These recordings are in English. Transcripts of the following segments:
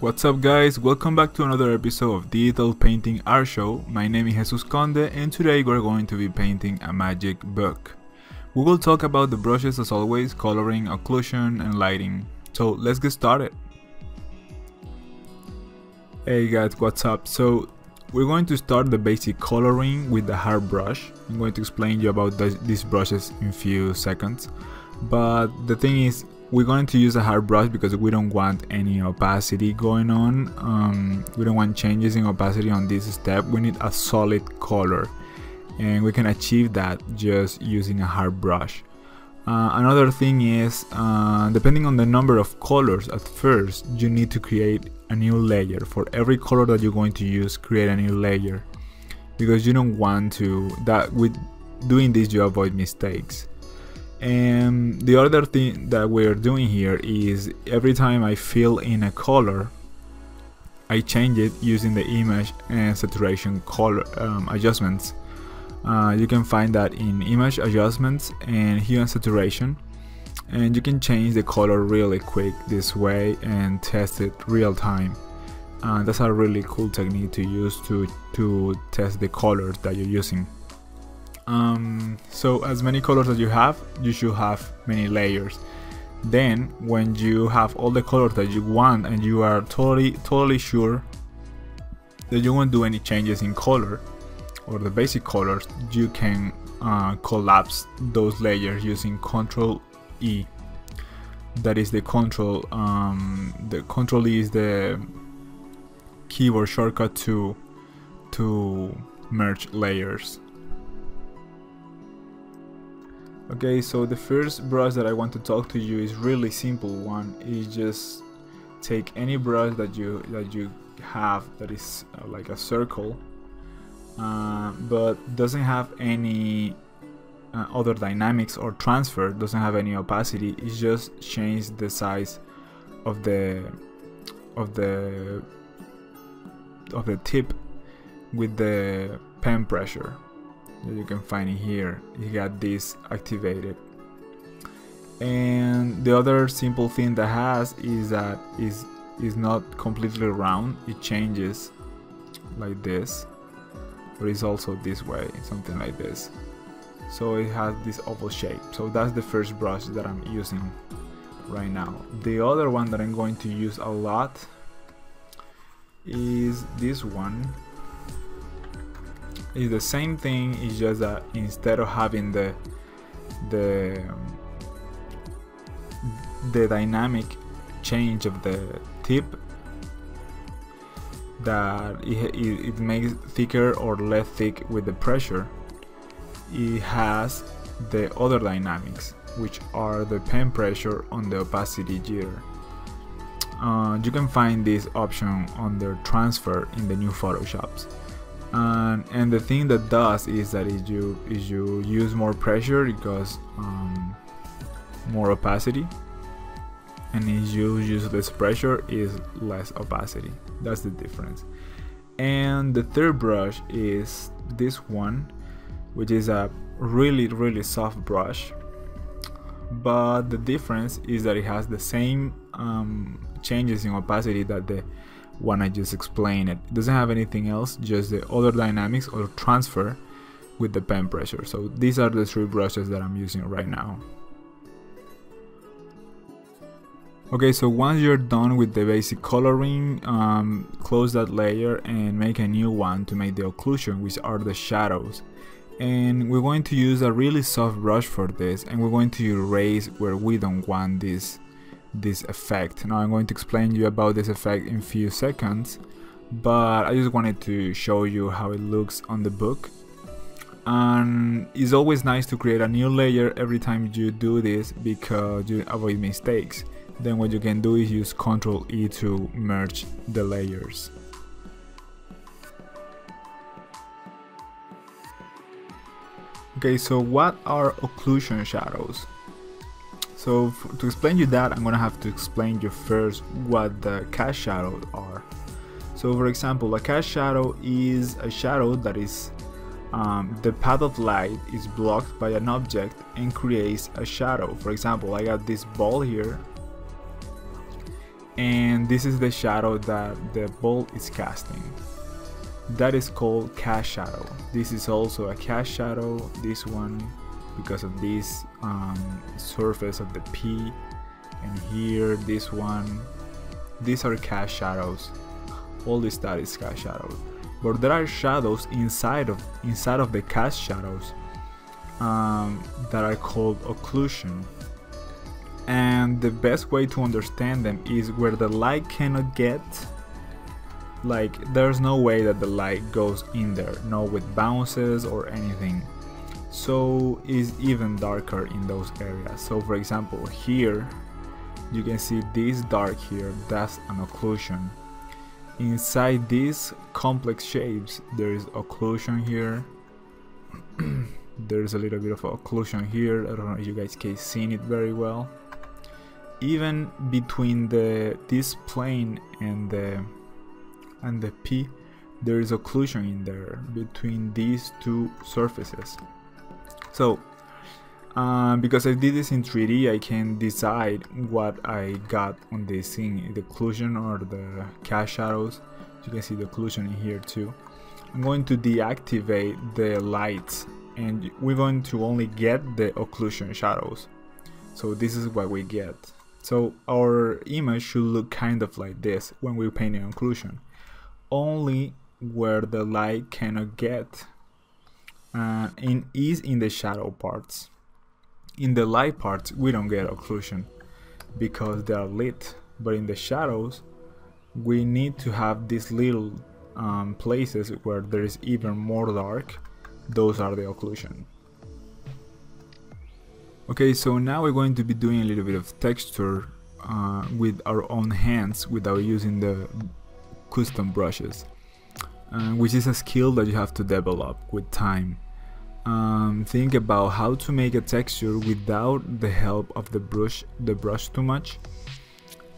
What's up guys, welcome back to another episode of Digital Painting Art Show. My name is Jesus Conde and today we're going to be painting a magic book. We will talk about the brushes as always, coloring, occlusion and lighting. So let's get started. Hey guys, what's up? So we're going to start the basic coloring with the hard brush. I'm going to explain you about these brushes in a few seconds. But the thing is, we're going to use a hard brush because we don't want any opacity going on. We don't want changes in opacity on this step. We need a solid color and we can achieve that just using a hard brush. Another thing is, depending on the number of colors at first, you need to create a new layer. For every color that you're going to use, create a new layer, because you don't want to, with doing this you avoid mistakes. And the other thing that we're doing here is every time I fill in a color, I change it using the image and saturation color adjustments. You can find that in image adjustments and hue and saturation, and you can change the color really quick this way and test it real time. That's a really cool technique to use to test the colors that you're using. So as many colors as you have, you should have many layers. Then when you have all the colors that you want and you are totally sure that you won't do any changes in color or the basic colors, you can collapse those layers using Control E. That is the Control E is the keyboard shortcut to merge layers. Okay, so the first brush that I want to talk to you is really simple one. Is just take any brush that you have that is like a circle, but doesn't have any other dynamics or transfer, doesn't have any opacity. It's just change the size of the tip with the pen pressure. You can find it here. You got this activated, and the other simple thing that has is that is not completely round. It changes like this, but it's also this way, something like this. So it has this oval shape. So that's the first brush that I'm using right now. The other one that I'm going to use a lot is this one. Is the same thing, it's just that instead of having the dynamic change of the tip, that it makes thicker or less thick with the pressure, it has the other dynamics, which are the pen pressure on the opacity jitter. You can find this option under transfer in the new Photoshops. And the thing that does is that you use more pressure, it goes more opacity, and if you use less pressure, is less opacity. That's the difference. And the third brush is this one, which is a really soft brush, but the difference is that it has the same changes in opacity that the one I just explained. It doesn't have anything else, just the other dynamics or transfer with the pen pressure. So these are the three brushes that I'm using right now. Okay, so once you're done with the basic coloring, close that layer and make a new one to make the occlusion, which are the shadows. And we're going to use a really soft brush for this, and we're going to erase where we don't want this effect. Now I'm going to explain you about this effect in a few seconds, but I just wanted to show you how it looks on the book. And it's always nice to create a new layer every time you do this because you avoid mistakes. Then what you can do is use Ctrl E to merge the layers. Okay, so what are occlusion shadows? So to explain you that, I'm gonna have to explain you first what the cast shadows are. So for example, a cast shadow is a shadow that is the path of light is blocked by an object and creates a shadow. For example, I got this ball here and this is the shadow that the ball is casting. That is called cast shadow. This is also a cast shadow, this one, because of this surface of the P, and here this one. These are cast shadows. All this stuff is cast shadows, but there are shadows inside of the cast shadows that are called occlusion. And the best way to understand them is where the light cannot get, like there's no way that the light goes in there, no with bounces or anything, so it's even darker in those areas. So for example, here you can see this dark here, that's an occlusion. Inside these complex shapes there is occlusion here. There's a little bit of occlusion here. I don't know if you guys can see it very well. Even between this plane and the P, there is occlusion in there between these two surfaces. So because I did this in 3D, I can decide what I got on this thing, the occlusion or the cast shadows. You can see the occlusion in here too. I'm going to deactivate the lights, and we're going to only get the occlusion shadows. So this is what we get. So our image should look kind of like this when we're painting occlusion, only where the light cannot get, is in the shadow parts. In the light parts we don't get occlusion because they are lit, but in the shadows we need to have these little places where there is even more dark. Those are the occlusion. Okay, so now we're going to be doing a little bit of texture with our own hands without using the custom brushes, which is a skill that you have to develop with time. Think about how to make a texture without the help of the brush too much,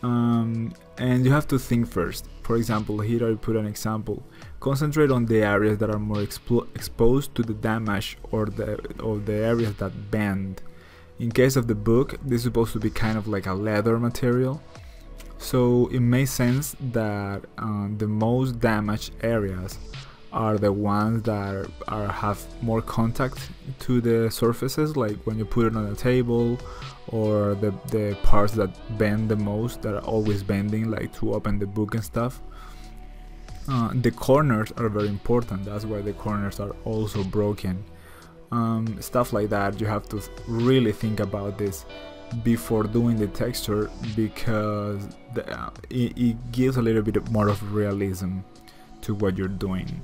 and you have to think first. For example, here I put an example. Concentrate on the areas that are more exposed to the damage or the areas that bend. In case of the book, this is supposed to be kind of like a leather material, so it makes sense that the most damaged areas are the ones that have more contact to the surfaces, like when you put it on a table, or the parts that bend the most, that are always bending, like to open the book and stuff. The corners are very important, that's why the corners are also broken. Stuff like that, you have to really think about this before doing the texture, because it gives a little bit more of realism to what you're doing.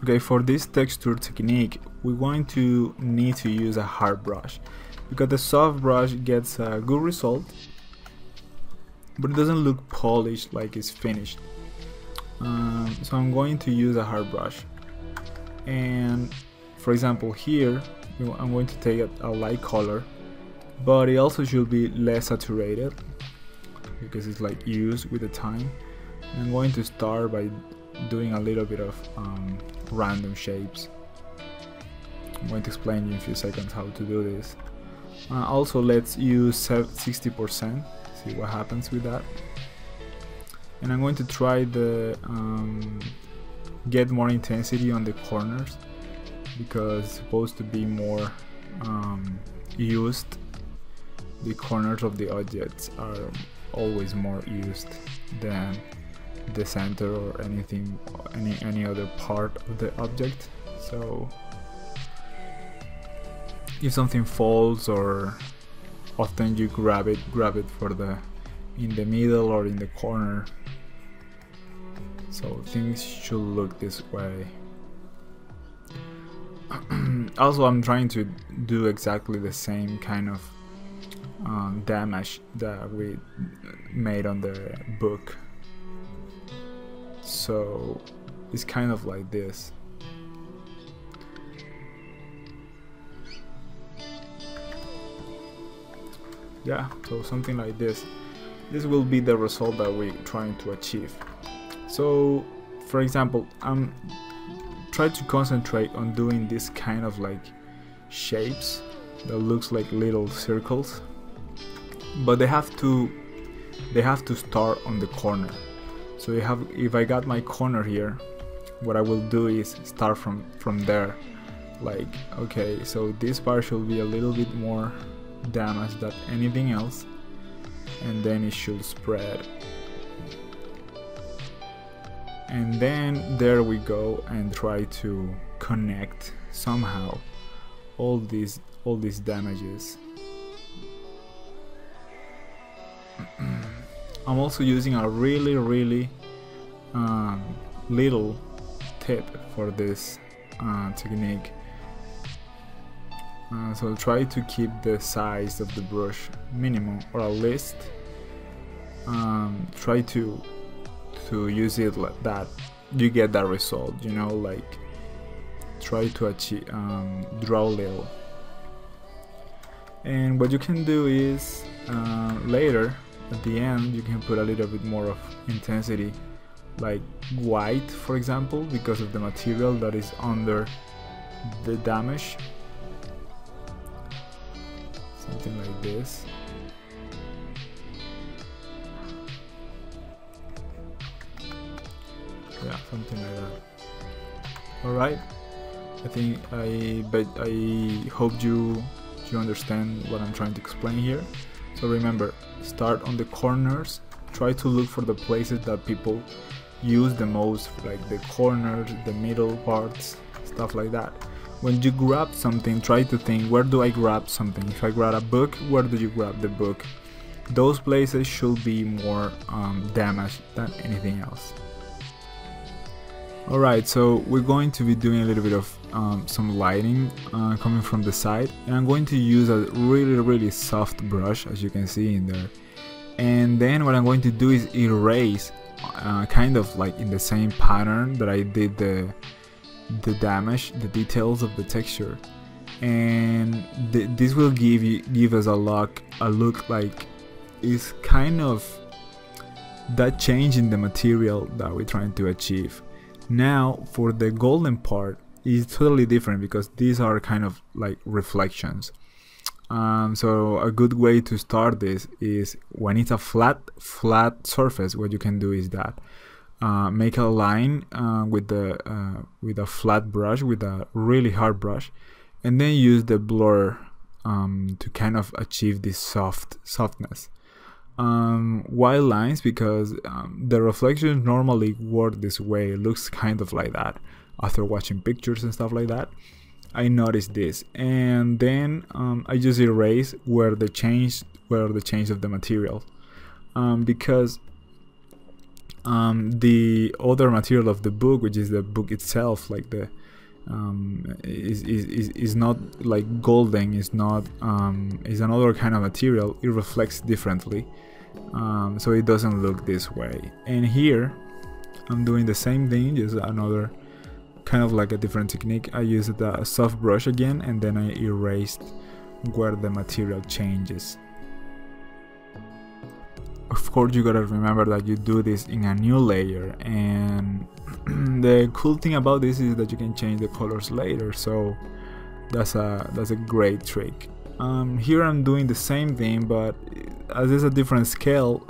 Okay, for this texture technique we're going to need to use a hard brush, because the soft brush gets a good result but it doesn't look polished like it's finished. So I'm going to use a hard brush, and for example here I'm going to take a light color, but it also should be less saturated because it's like used with the time. And I'm going to start by doing a little bit of random shapes. I'm going to explain you in a few seconds how to do this. Also, let's use 60%, see what happens with that. And I'm going to try the get more intensity on the corners, because it's supposed to be more used. The corners of the objects are always more used than the center or anything, any other part of the object. So if something falls, or often you grab it for in the middle or in the corner, so things should look this way. Also, I'm trying to do exactly the same kind of damage that we made on the book, so it's kind of like this. Yeah, so something like this. This will be the result that we're trying to achieve. So for example, I'm trying to concentrate on doing this kind of like shapes that looks like little circles, but they have to they have to start on the corner. So if I got my corner here, what I will do is start from there. Like, okay, so this part should be a little bit more damaged than anything else, and then it should spread. And then there we go, and try to connect somehow all these damages. I'm also using a really little tip for this technique. So try to keep the size of the brush minimum, or at least try to use it like that you get that result, you know, like try to achieve draw a little. And what you can do is later at the end you can put a little bit more of intensity, like white for example, because of the material that is under the damage, something like this. Yeah, something like that. Alright, I hope you understand what I'm trying to explain here. So remember, start on the corners, try to look for the places that people use the most, like the corners, the middle parts, stuff like that. When you grab something, try to think, where do I grab something? If I grab a book, where do you grab the book? Those places should be more damaged than anything else. Alright, so we're going to be doing a little bit of some lighting coming from the side, and I'm going to use a really soft brush, as you can see in there. And then what I'm going to do is erase kind of like in the same pattern that I did the damage, the details of the texture, and this will give us a look like it's kind of that change in the material that we're trying to achieve. Now for the golden part is totally different, because these are kind of like reflections. So a good way to start this is when it's a flat surface, what you can do is that make a line with a flat brush, with a really hard brush, and then use the blur to kind of achieve this softness. White lines, because the reflections normally work this way, it looks kind of like that after watching pictures and stuff like that. I noticed this, and then I just erase where the change of the material, because the other material of the book, which is the book itself, like the is not like golden, is not is another kind of material. It reflects differently, so it doesn't look this way. And here I'm doing the same thing, just another kind of like a different technique. I used a soft brush again, and then I erased where the material changes. Of course, you gotta remember that you do this in a new layer, and the cool thing about this is that you can change the colors later, so that's a great trick. Here I'm doing the same thing, but as it's a different scale,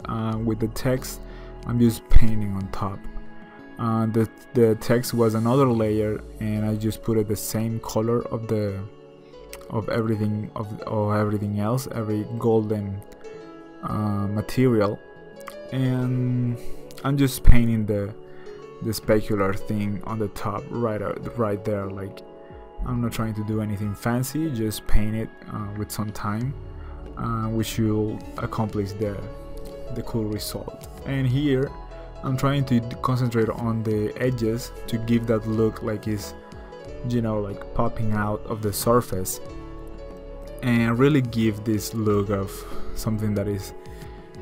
with the text I'm just painting on top. The text was another layer, and I just put it the same color of everything else, every golden material, and I'm just painting the specular thing on the top right there. Like, I'm not trying to do anything fancy, just paint it with some time, which will accomplish the cool result. And here I'm trying to concentrate on the edges to give that look like it's, you know, like popping out of the surface, and really give this look of something that is,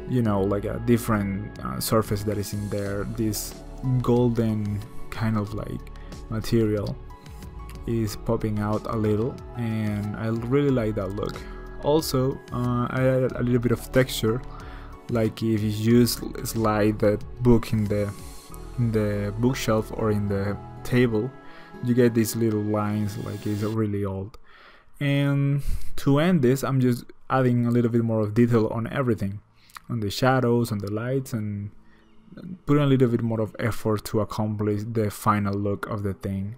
you know, like a different surface that is in there. This golden kind of like material is popping out a little, and I really like that look. Also, I added a little bit of texture, like if you slide the book in the bookshelf or in the table, you get these little lines like it's really old. And to end this, I'm just adding a little bit more of detail on everything. the shadows, on the lights, and putting a little bit more of effort to accomplish the final look of the thing.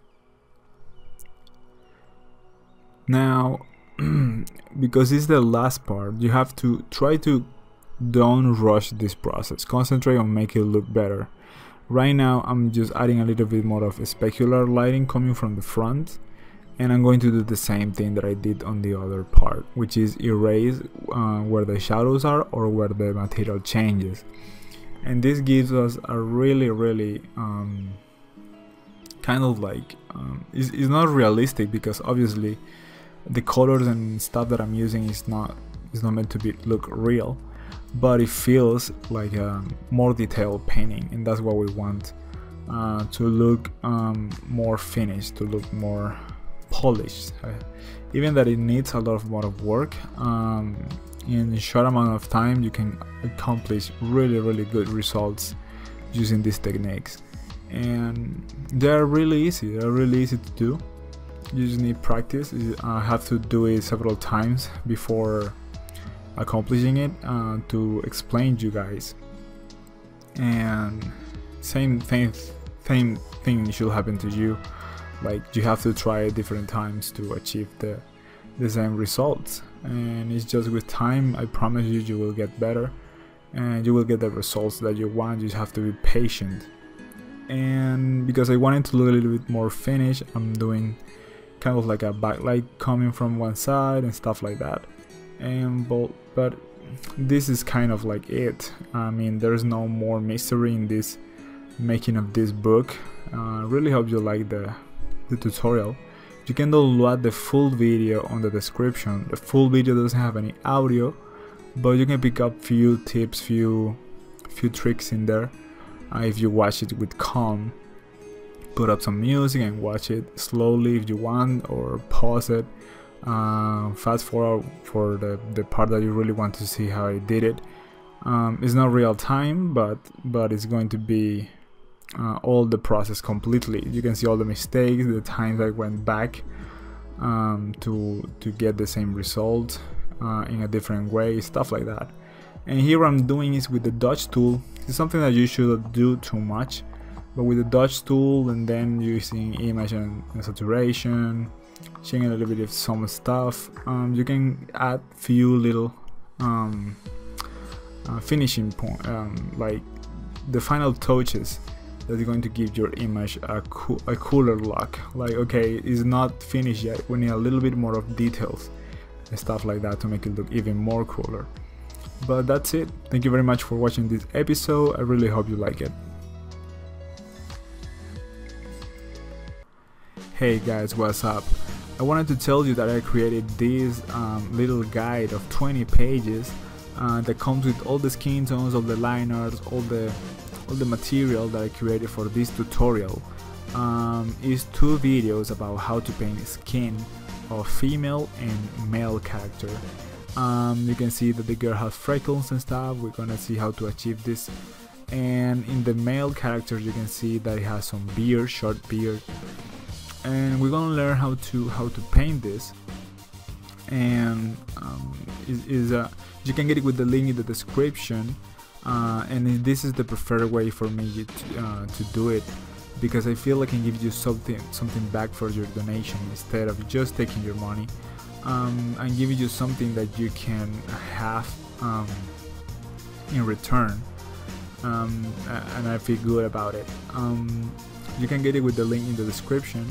Now, because it's the last part, you have to try to don't rush this process. Concentrate on making it look better. Right now I'm just adding a little bit more of a specular lighting coming from the front, and I'm going to do the same thing that I did on the other part, which is erase where the shadows are or where the material changes. And this gives us a really kind of like it's not realistic, because obviously the colors and stuff that I'm using is not meant to look real, but it feels like a more detailed painting, and that's what we want, to look more finished, to look more polished. Even that it needs a lot more of work, in a short amount of time you can accomplish really good results using these techniques, and they're really easy to do. You just need practice. I have to do it several times before accomplishing it, to explain to you guys. And same thing should happen to you. Like, you have to try it different times to achieve the same results, and it's just with time. I promise you will get better and you will get the results that you want. You just have to be patient. And because I want it to look a little bit more finished, I'm doing kind of like a backlight coming from one side and stuff like that. And but this is kind of like it. I mean, there's no more mystery in this making of this book. Really hope you like the tutorial. You can download the full video on the description. The full video doesn't have any audio, but you can pick up few tips, few tricks in there, if you watch it with calm. Put up some music and watch it slowly if you want, or pause it, fast forward for the part that you really want to see how I did it. It's not real time, but it's going to be all the process completely. You can see all the mistakes, the times I went back to get the same result in a different way, stuff like that. And here I'm doing is with the dodge tool. It's something that you shouldn't do too much, but with the dodge tool, and then using image and saturation, changing a little bit of some stuff, you can add few little finishing point, like the final touches that are going to give your image a cooler look. Like, okay, it's not finished yet, we need a little bit more of details and stuff like that to make it look even more cooler. But that's it. Thank you very much for watching this episode. I really hope you like it. Hey guys, what's up? I wanted to tell you that I created this little guide of 20 pages that comes with all the skin tones, all the liners, all the material that I created for this tutorial. Is 2 videos about how to paint skin of female and male character. You can see that the girl has freckles and stuff. We're gonna see how to achieve this. And in the male character, you can see that he has some beard, short beard. And we're gonna learn how to paint this. And you can get it with the link in the description. And this is the preferred way for me to do it, because I feel I can give you something back for your donation instead of just taking your money. And giving you something that you can have in return, and I feel good about it. You can get it with the link in the description.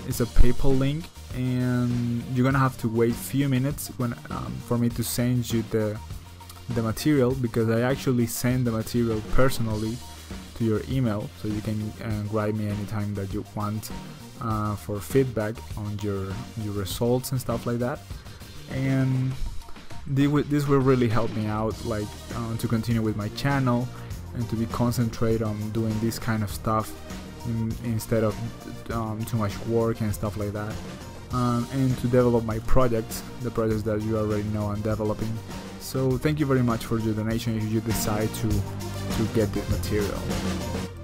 It's a PayPal link, and you're gonna have to wait few minutes when for me to send you the material, because I actually send the material personally to your email, so you can write me anytime that you want for feedback on your results and stuff like that. And this will really help me out, like to continue with my channel and to be concentrate on doing this kind of stuff instead of too much work and stuff like that, and to develop my projects, the projects that you already know I'm developing. So thank you very much for your donation if you decide to get this material.